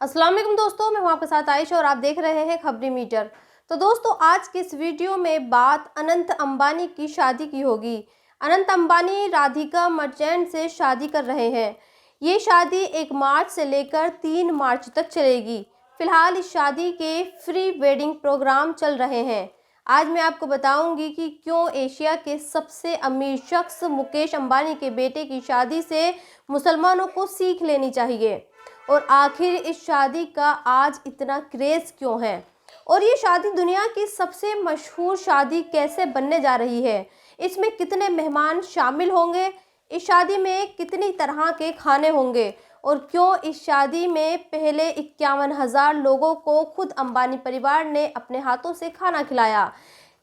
अस्सलाम वालेकुम दोस्तों, मैं हूं आपके साथ आयशा और आप देख रहे हैं खबरी मीटर। तो दोस्तों, आज की इस वीडियो में बात अनंत अंबानी की शादी की होगी। अनंत अंबानी राधिका मर्चेंट से शादी कर रहे हैं। ये शादी 1 मार्च से लेकर 3 मार्च तक चलेगी। फिलहाल इस शादी के प्री वेडिंग प्रोग्राम चल रहे हैं। आज मैं आपको बताऊंगी कि क्यों एशिया के सबसे अमीर शख्स मुकेश अंबानी के बेटे की शादी से मुसलमानों को सीख लेनी चाहिए, और आखिर इस शादी का आज इतना क्रेज़ क्यों है, और ये शादी दुनिया की सबसे मशहूर शादी कैसे बनने जा रही है, इसमें कितने मेहमान शामिल होंगे, इस शादी में कितनी तरह के खाने होंगे, और क्यों इस शादी में पहले 51,000 लोगों को खुद अंबानी परिवार ने अपने हाथों से खाना खिलाया।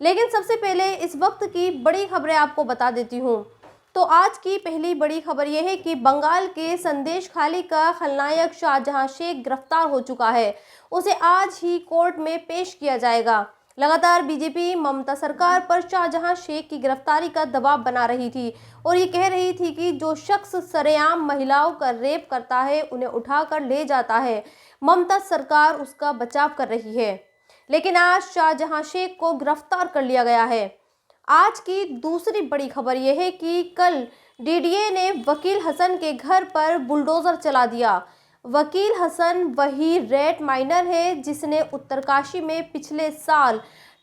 लेकिन सबसे पहले इस वक्त की बड़ी खबरें आपको बता देती हूँ। तो आज की पहली बड़ी खबर यह है कि बंगाल के संदेश खाली का खलनायक शाहजहां शेख गिरफ्तार हो चुका है। उसे आज ही कोर्ट में पेश किया जाएगा। लगातार बीजेपी ममता सरकार पर शाहजहां शेख की गिरफ्तारी का दबाव बना रही थी और ये कह रही थी कि जो शख्स सरेआम महिलाओं का रेप करता है उन्हें उठाकर ले जाता है, ममता सरकार उसका बचाव कर रही है। लेकिन आज शाहजहां शेख को गिरफ्तार कर लिया गया है। आज की दूसरी बड़ी खबर यह है कि कल डीडीए ने वकील हसन के घर पर बुलडोजर चला दिया। वकील हसन वही रेड माइनर है जिसने उत्तरकाशी में पिछले साल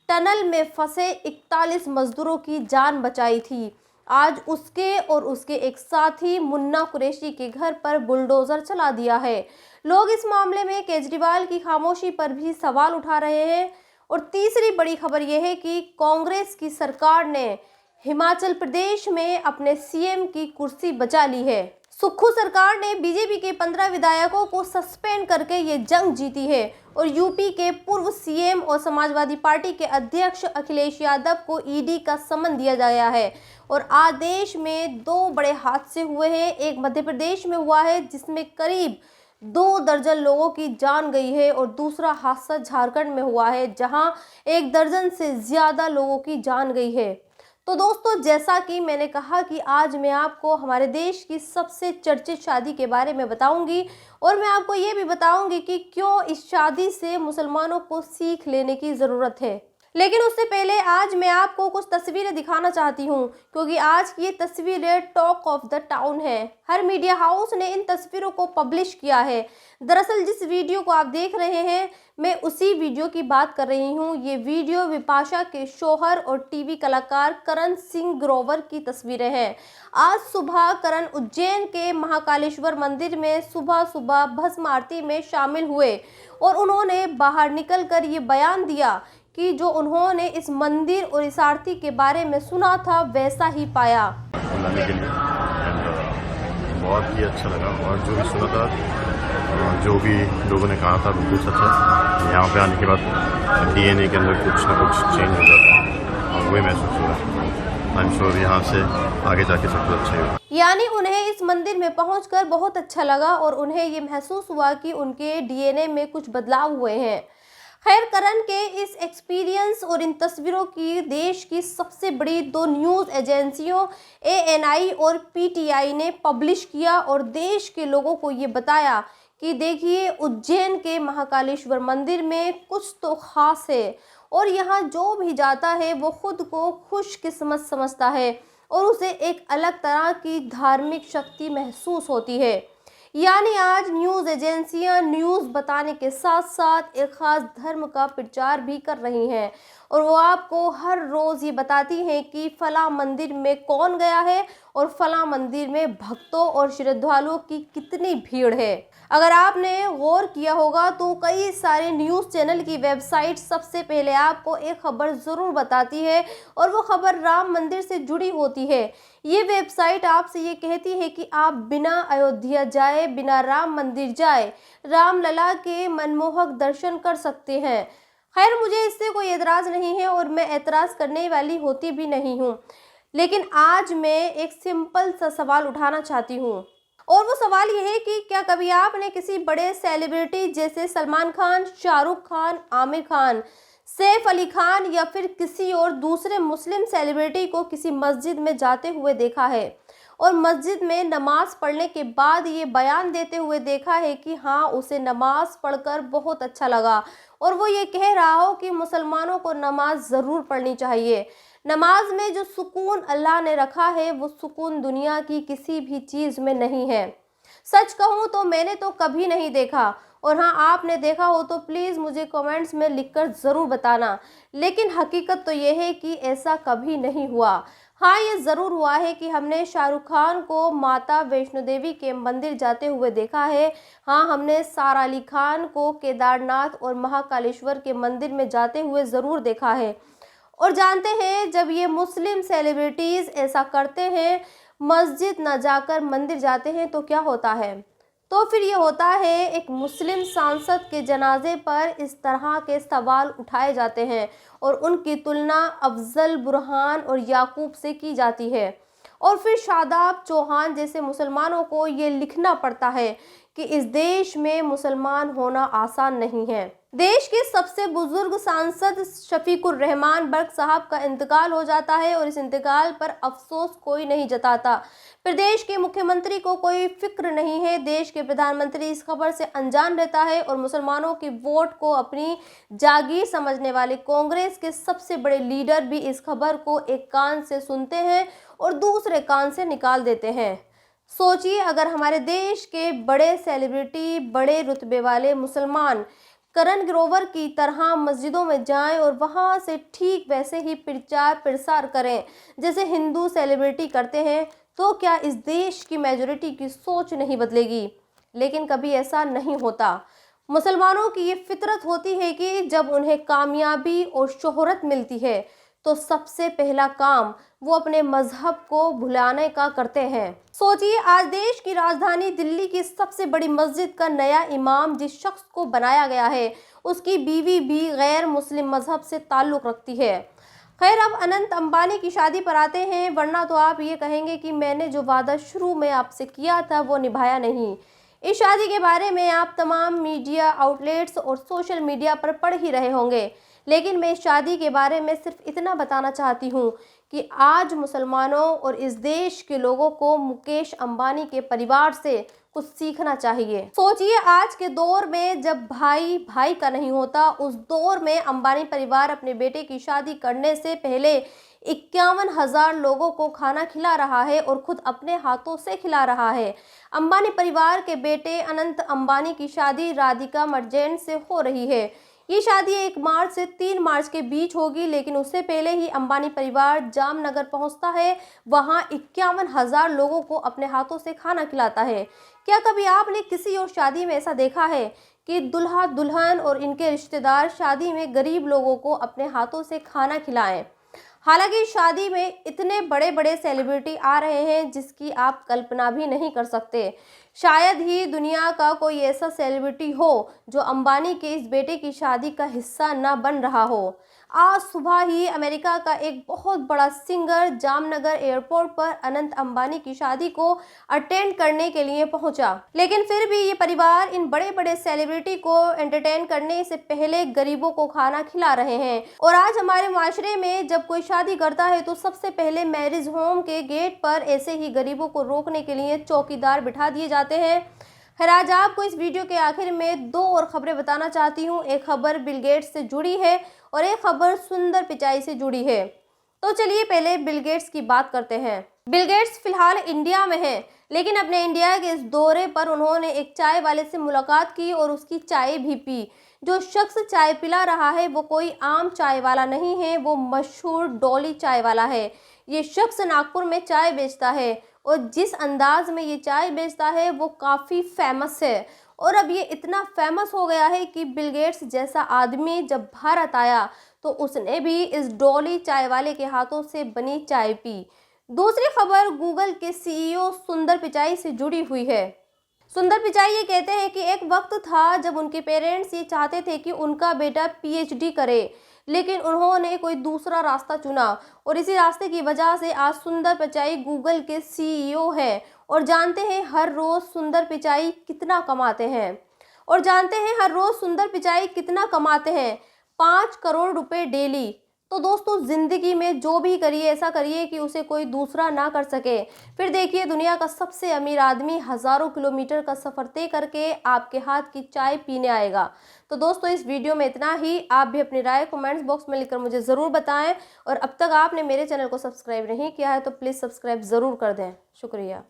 टनल में फंसे 41 मजदूरों की जान बचाई थी। आज उसके और उसके एक साथी मुन्ना कुरैशी के घर पर बुलडोजर चला दिया है। लोग इस मामले में केजरीवाल की खामोशी पर भी सवाल उठा रहे हैं। और तीसरी बड़ी खबर यह है कि कांग्रेस की सरकार ने हिमाचल प्रदेश में अपने सीएम की कुर्सी बचा ली है। सुक्खू सरकार ने बीजेपी के 15 विधायकों को सस्पेंड करके ये जंग जीती है और यूपी के पूर्व सीएम और समाजवादी पार्टी के अध्यक्ष अखिलेश यादव को ईडी का समन दिया गया है। और आज देश में 2 बड़े हादसे हुए हैं। एक मध्य प्रदेश में हुआ है जिसमें करीब 2 दर्जन लोगों की जान गई है, और दूसरा हादसा झारखंड में हुआ है जहां 1 दर्जन से ज़्यादा लोगों की जान गई है। तो दोस्तों, जैसा कि मैंने कहा कि आज मैं आपको हमारे देश की सबसे चर्चित शादी के बारे में बताऊंगी, और मैं आपको ये भी बताऊंगी कि क्यों इस शादी से मुसलमानों को सीख लेने की ज़रूरत है। लेकिन उससे पहले आज मैं आपको कुछ तस्वीरें दिखाना चाहती हूँ, क्योंकि आज की ये तस्वीरें टॉक ऑफ द टाउन है। हर मीडिया हाउस ने इन तस्वीरों को पब्लिश किया है। दरअसल जिस वीडियो को आप देख रहे हैं, मैं उसी वीडियो की बात कर रही हूँ। ये वीडियो विपाशा के शौहर और टीवी कलाकार करण सिंह ग्रोवर की तस्वीरें हैं। आज सुबह करण उज्जैन के महाकालेश्वर मंदिर में सुबह सुबह भस्म आरती में शामिल हुए, और उन्होंने बाहर निकलकर ये बयान दिया कि जो उन्होंने इस मंदिर और इस आरती के बारे में सुना था वैसा ही पाया। बुलाने के लिए बहुत ही अच्छा लगा, और जो भी सुना था, जो भी लोगों ने कहा था बिल्कुल सच है। यहाँ पे आने के बाद डीएनए के अंदर कुछ ना कुछ चेंज हो जाता है और वही महसूस हुआ। आई एम श्योर यहाँ से आगे जाके सब कुछ अच्छा होगा। यानी उन्हें इस मंदिर में पहुंचकर बहुत अच्छा लगा और उन्हें ये महसूस हुआ कि उनके डीएनए में कुछ बदलाव हुए हैं। खैर, करण के इस एक्सपीरियंस और इन तस्वीरों की देश की सबसे बड़ी 2 न्यूज़ एजेंसियों एएनआई और पीटीआई ने पब्लिश किया और देश के लोगों को ये बताया कि देखिए, उज्जैन के महाकालेश्वर मंदिर में कुछ तो खास है, और यहाँ जो भी जाता है वो खुद को खुशकिस्मत समझता है और उसे एक अलग तरह की धार्मिक शक्ति महसूस होती है। यानी आज न्यूज़ एजेंसियां न्यूज़ बताने के साथ साथ एक ख़ास धर्म का प्रचार भी कर रही हैं, और वो आपको हर रोज़ ये बताती हैं कि फला मंदिर में कौन गया है और फला मंदिर में भक्तों और श्रद्धालुओं की कितनी भीड़ है। अगर आपने गौर किया होगा तो कई सारे न्यूज़ चैनल की वेबसाइट सबसे पहले आपको एक खबर ज़रूर बताती है, और वो खबर राम मंदिर से जुड़ी होती है। ये वेबसाइट आपसे ये कहती है कि आप बिना अयोध्या जाए, बिना राम मंदिर जाए, रामलला के मनमोहक दर्शन कर सकते हैं। खैर, मुझे इससे कोई एतराज़ नहीं है और मैं एतराज़ करने वाली होती भी नहीं हूँ। लेकिन आज मैं एक सिंपल सा सवाल उठाना चाहती हूँ, और वो सवाल ये है कि क्या कभी आपने किसी बड़े सेलिब्रिटी जैसे सलमान खान, शाहरुख खान, आमिर खान, सैफ अली खान या फिर किसी और दूसरे मुस्लिम सेलिब्रिटी को किसी मस्जिद में जाते हुए देखा है? और मस्जिद में नमाज पढ़ने के बाद ये बयान देते हुए देखा है कि हाँ, उसे नमाज पढ़कर बहुत अच्छा लगा और वो ये कह रहा हो कि मुसलमानों को नमाज ज़रूर पढ़नी चाहिए। नमाज में जो सुकून अल्लाह ने रखा है वो सुकून दुनिया की किसी भी चीज़ में नहीं है। सच कहूँ तो मैंने तो कभी नहीं देखा, और हाँ, आपने देखा हो तो प्लीज़ मुझे कमेंट्स में लिखकर ज़रूर बताना। लेकिन हकीकत तो ये है कि ऐसा कभी नहीं हुआ। हाँ, ये ज़रूर हुआ है कि हमने शाहरुख खान को माता वैष्णो देवी के मंदिर जाते हुए देखा है। हाँ, हमने सारा अली खान को केदारनाथ और महाकालेश्वर के मंदिर में जाते हुए ज़रूर देखा है। और जानते हैं, जब ये मुस्लिम सेलिब्रिटीज़ ऐसा करते हैं, मस्जिद न जाकर मंदिर जाते हैं, तो क्या होता है? तो फिर ये होता है, एक मुस्लिम सांसद के जनाजे पर इस तरह के सवाल उठाए जाते हैं और उनकी तुलना अफजल बुरहान और याकूब से की जाती है। और फिर शादाब चौहान जैसे मुसलमानों को ये लिखना पड़ता है कि इस देश में मुसलमान होना आसान नहीं है। देश के सबसे बुजुर्ग सांसद शफीकुर रहमान बर्क साहब का इंतकाल हो जाता है और इस इंतकाल पर अफसोस कोई नहीं जताता। प्रदेश के मुख्यमंत्री को कोई फिक्र नहीं है, देश के प्रधानमंत्री इस खबर से अनजान रहता है और मुसलमानों की वोट को अपनी जागीर समझने वाले कांग्रेस के सबसे बड़े लीडर भी इस खबर को एक कान से सुनते हैं और दूसरे कान से निकाल देते हैं। सोचिए, अगर हमारे देश के बड़े सेलिब्रिटी, बड़े रुतबे वाले मुसलमान करण ग्रोवर की तरह मस्जिदों में जाएं और वहां से ठीक वैसे ही प्रचार प्रसार करें जैसे हिंदू सेलिब्रिटी करते हैं, तो क्या इस देश की मेजॉरिटी की सोच नहीं बदलेगी? लेकिन कभी ऐसा नहीं होता। मुसलमानों की ये फितरत होती है कि जब उन्हें कामयाबी और शोहरत मिलती है तो सबसे पहला काम वो अपने मजहब को भुलाने का करते हैं। सोचिए, आज देश की राजधानी दिल्ली की सबसे बड़ी मस्जिद का नया इमाम जिस शख्स को बनाया गया है, उसकी बीवी भी गैर मुस्लिम मजहब से ताल्लुक़ रखती है। खैर, अब अनंत अंबानी की शादी पर आते हैं, वरना तो आप ये कहेंगे कि मैंने जो वादा शुरू में आपसे किया था वो निभाया नहीं। इस शादी के बारे में आप तमाम मीडिया आउटलेट्स और सोशल मीडिया पर पढ़ ही रहे होंगे, लेकिन मैं इस शादी के बारे में सिर्फ इतना बताना चाहती हूँ कि आज मुसलमानों और इस देश के लोगों को मुकेश अंबानी के परिवार से कुछ सीखना चाहिए। सोचिए, आज के दौर में जब भाई भाई का नहीं होता, उस दौर में अंबानी परिवार अपने बेटे की शादी करने से पहले 51,000 लोगों को खाना खिला रहा है और खुद अपने हाथों से खिला रहा है। अंबानी परिवार के बेटे अनंत अंबानी की शादी राधिका मर्चेंट से हो रही है। ये शादी 1 मार्च से 3 मार्च के बीच होगी, लेकिन उससे पहले ही अंबानी परिवार जामनगर पहुंचता है। वहां 51,000 लोगों को अपने हाथों से खाना खिलाता है। क्या कभी आपने किसी और शादी में ऐसा देखा है कि दुल्हा दुल्हन और इनके रिश्तेदार शादी में गरीब लोगों को अपने हाथों से खाना खिलाएं? हालांकि शादी में इतने बड़े बड़े सेलिब्रिटी आ रहे हैं जिसकी आप कल्पना भी नहीं कर सकते। शायद ही दुनिया का कोई ऐसा सेलिब्रिटी हो जो अंबानी के इस बेटे की शादी का हिस्सा ना बन रहा हो। आज सुबह ही अमेरिका का एक बहुत बड़ा सिंगर जामनगर एयरपोर्ट पर अनंत अंबानी की शादी को अटेंड करने के लिए पहुंचा, लेकिन फिर भी ये परिवार इन बड़े बड़े सेलिब्रिटी को एंटरटेन करने से पहले गरीबों को खाना खिला रहे हैं। और आज हमारे माशरे में जब कोई शादी करता है तो सबसे पहले मैरिज होम के गेट पर ऐसे ही गरीबों को रोकने के लिए चौकीदार बिठा दिए जाते हैं। खैर, आज आपको इस वीडियो के आखिर में 2 और खबरें बताना चाहती हूँ। एक खबर बिल गेट्स से जुड़ी है और एक खबर सुंदर पिचाई से जुड़ी है। तो चलिए पहले बिल गेट्स की बात करते हैं। बिल गेट्स फिलहाल इंडिया में हैं, लेकिन अपने इंडिया के इस दौरे पर उन्होंने एक चाय वाले से मुलाकात की और उसकी चाय भी पी। जो शख्स चाय पिला रहा है वो कोई आम चाय वाला नहीं है, वो मशहूर डॉली चाय वाला है। ये शख्स नागपुर में चाय बेचता है और जिस अंदाज में ये चाय बेचता है वो काफ़ी फेमस है। और अब ये इतना फेमस हो गया है कि बिल गेट्स जैसा आदमी जब भारत आया तो उसने भी इस डॉली चाय वाले के हाथों से बनी चाय पी। दूसरी खबर गूगल के सीईओ सुंदर पिचाई से जुड़ी हुई है। सुंदर पिचाई ये कहते हैं कि एक वक्त था जब उनके पेरेंट्स ये चाहते थे कि उनका बेटा पीएचडी करे, लेकिन उन्होंने कोई दूसरा रास्ता चुना और इसी रास्ते की वजह से आज सुंदर पिचाई गूगल के सीईओ हैं। और जानते हैं हर रोज़ सुंदर पिचाई कितना कमाते हैं? और जानते हैं हर रोज़ सुंदर पिचाई कितना कमाते हैं? 5 करोड़ रुपए डेली। तो दोस्तों ज़िंदगी में जो भी करिए ऐसा करिए कि उसे कोई दूसरा ना कर सके। फिर देखिए दुनिया का सबसे अमीर आदमी हज़ारों किलोमीटर का सफ़र तय करके आपके हाथ की चाय पीने आएगा। तो दोस्तों इस वीडियो में इतना ही। आप भी अपनी राय कमेंट्स बॉक्स में लिखकर मुझे ज़रूर बताएं और अब तक आपने मेरे चैनल को सब्सक्राइब नहीं किया है तो प्लीज़ सब्सक्राइब ज़रूर कर दें। शुक्रिया।